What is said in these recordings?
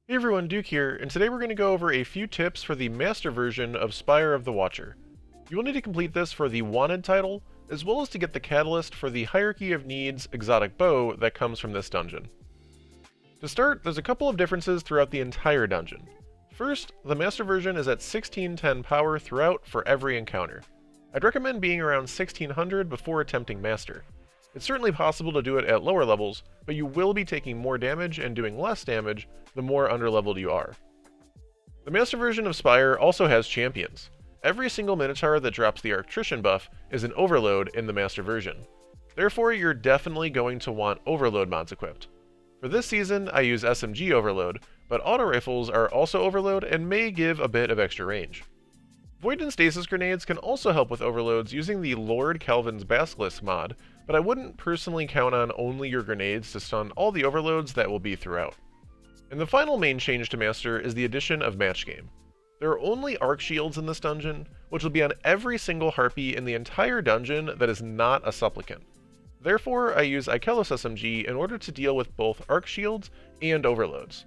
Hey everyone, Duke here, and today we're going to go over a few tips for the master version of Spire of the Watcher. You will need to complete this for the Wanted title, as well as to get the catalyst for the Hierarchy of Needs exotic bow that comes from this dungeon. To start, there's a couple of differences throughout the entire dungeon. First, the master version is at 1610 power throughout for every encounter. I'd recommend being around 1600 before attempting master. It's certainly possible to do it at lower levels, but you will be taking more damage and doing less damage the more underleveled you are. The master version of Spire also has champions. Every single Minotaur that drops the Arctrician buff is an overload in the master version. Therefore, you're definitely going to want overload mods equipped. For this season, I use SMG overload, but auto rifles are also overload and may give a bit of extra range. Void and Stasis grenades can also help with overloads using the Lord Calvin's Basilisk mod, but I wouldn't personally count on only your grenades to stun all the overloads that will be throughout. And the final main change to Master is the addition of Match Game. There are only arc shields in this dungeon, which will be on every single harpy in the entire dungeon that is not a supplicant. Therefore, I use Ikelos SMG in order to deal with both arc shields and overloads.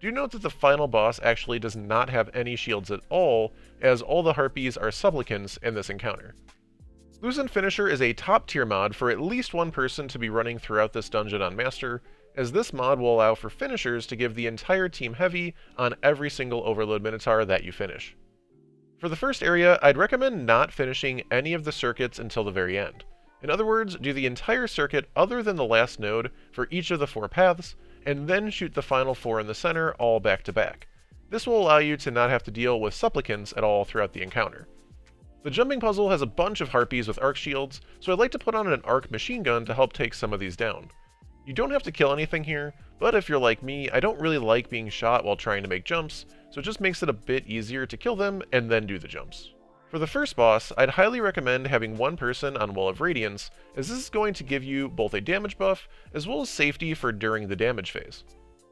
Do note that the final boss actually does not have any shields at all, as all the harpies are supplicants in this encounter. Lucent Finisher is a top tier mod for at least one person to be running throughout this dungeon on Master, as this mod will allow for finishers to give the entire team heavy on every single Overload Minotaur that you finish. For the first area, I'd recommend not finishing any of the circuits until the very end. In other words, do the entire circuit other than the last node for each of the 4 paths, and then shoot the final 4 in the center all back to back. This will allow you to not have to deal with supplicants at all throughout the encounter. The jumping puzzle has a bunch of harpies with arc shields, so I'd like to put on an arc machine gun to help take some of these down. You don't have to kill anything here, but if you're like me, I don't really like being shot while trying to make jumps, so it just makes it a bit easier to kill them and then do the jumps. For the first boss, I'd highly recommend having one person on Wall of Radiance, as this is going to give you both a damage buff, as well as safety for during the damage phase.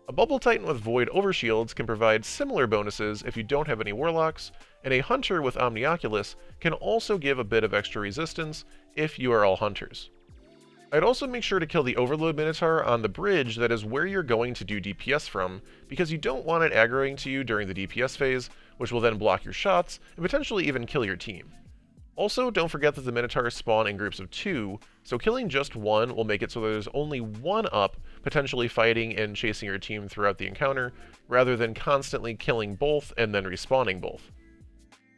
A Bubble Titan with Void Overshields can provide similar bonuses if you don't have any Warlocks, and a Hunter with Omnioculus can also give a bit of extra resistance if you are all Hunters. I'd also make sure to kill the Overload Minotaur on the bridge that is where you're going to do DPS from, because you don't want it aggroing to you during the DPS phase, which will then block your shots and potentially even kill your team. Also, don't forget that the Minotaurs spawn in groups of 2, so killing just one will make it so there's only one up potentially fighting and chasing your team throughout the encounter, rather than constantly killing both and then respawning both.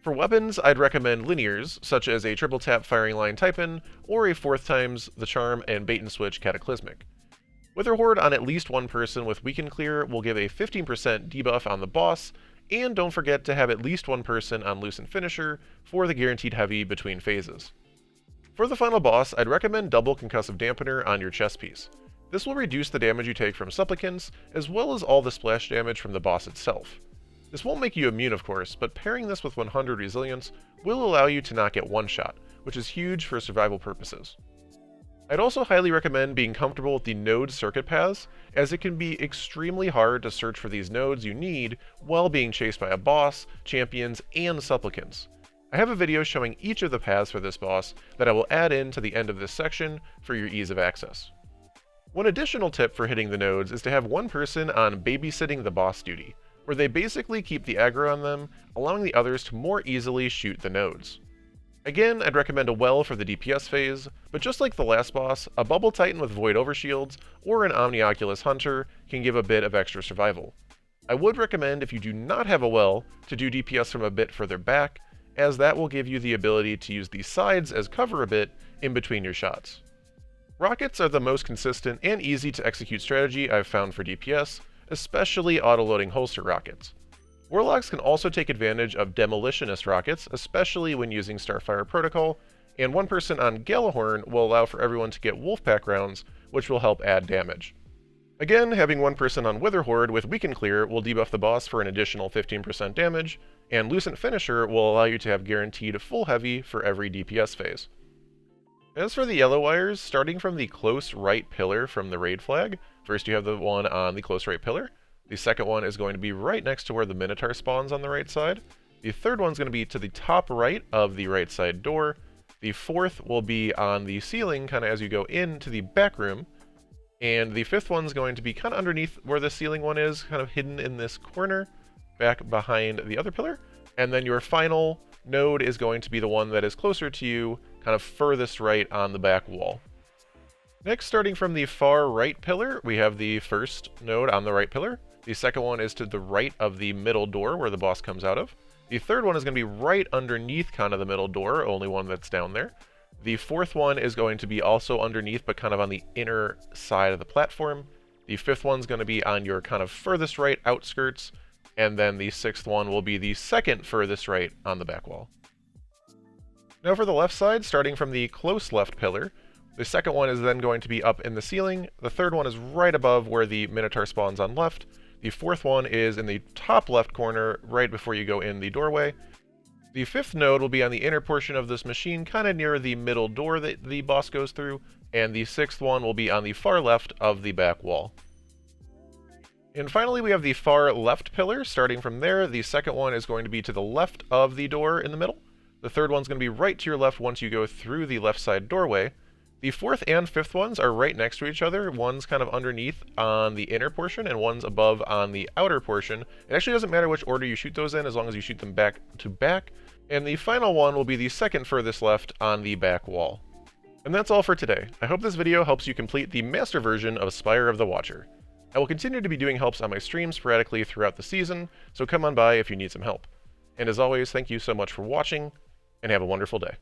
For weapons, I'd recommend linears, such as a triple tap firing line Typhon, or a 4th times the charm and bait and switch Cataclysmic. Witherhoard on at least one person with Weaken Clear will give a 15% debuff on the boss, and don't forget to have at least one person on Lucent Finisher for the guaranteed heavy between phases. For the final boss, I'd recommend double Concussive Dampener on your chest piece. This will reduce the damage you take from supplicants, as well as all the splash damage from the boss itself. This won't make you immune, of course, but pairing this with 100 resilience will allow you to not get one shot, which is huge for survival purposes. I'd also highly recommend being comfortable with the node circuit paths, as it can be extremely hard to search for these nodes you need while being chased by a boss, champions, and supplicants. I have a video showing each of the paths for this boss that I will add in to the end of this section for your ease of access. One additional tip for hitting the nodes is to have one person on babysitting the boss duty, where they basically keep the aggro on them, allowing the others to more easily shoot the nodes. Again, I'd recommend a well for the DPS phase, but just like the last boss, a Bubble Titan with Void Overshields or an Omnioculus Hunter can give a bit of extra survival. I would recommend, if you do not have a well, to do DPS from a bit further back, as that will give you the ability to use the sides as cover a bit in between your shots. Rockets are the most consistent and easy to execute strategy I've found for DPS, especially auto-loading holster rockets. Warlocks can also take advantage of Demolitionist rockets, especially when using Starfire Protocol, and one person on Galahorn will allow for everyone to get Wolfpack rounds, which will help add damage. Again, having one person on Witherhoard with Weaken Clear will debuff the boss for an additional 15% damage, and Lucent Finisher will allow you to have guaranteed full heavy for every DPS phase. As for the yellow wires, starting from the close right pillar from the raid flag, first you have the one on the close right pillar. The second one is going to be right next to where the Minotaur spawns on the right side. The third one's going to be to the top right of the right side door. The fourth will be on the ceiling, kind of as you go into the back room. And the fifth one's going to be kind of underneath where the ceiling one is, kind of hidden in this corner, back behind the other pillar. And then your final node is going to be the one that is closer to you, kind of furthest right on the back wall. Next, starting from the far right pillar, we have the first node on the right pillar. The second one is to the right of the middle door where the boss comes out of. The third one is going to be right underneath kind of the middle door, only one that's down there. The fourth one is going to be also underneath, but kind of on the inner side of the platform. The fifth one's going to be on your kind of furthest right outskirts, and then the sixth one will be the second furthest right on the back wall. Now for the left side, starting from the close left pillar, the second one is then going to be up in the ceiling. The third one is right above where the Minotaur spawns on left. The fourth one is in the top left corner, right before you go in the doorway. The fifth node will be on the inner portion of this machine, kind of near the middle door that the boss goes through, and the sixth one will be on the far left of the back wall. And finally, we have the far left pillar. Starting from there, the second one is going to be to the left of the door in the middle. The third one's going to be right to your left once you go through the left side doorway. The fourth and fifth ones are right next to each other. One's kind of underneath on the inner portion, and one's above on the outer portion. It actually doesn't matter which order you shoot those in, as long as you shoot them back to back. And the final one will be the second furthest left on the back wall. And that's all for today. I hope this video helps you complete the master version of Spire of the Watcher. I will continue to be doing helps on my stream sporadically throughout the season, so come on by if you need some help. And as always, thank you so much for watching, and have a wonderful day.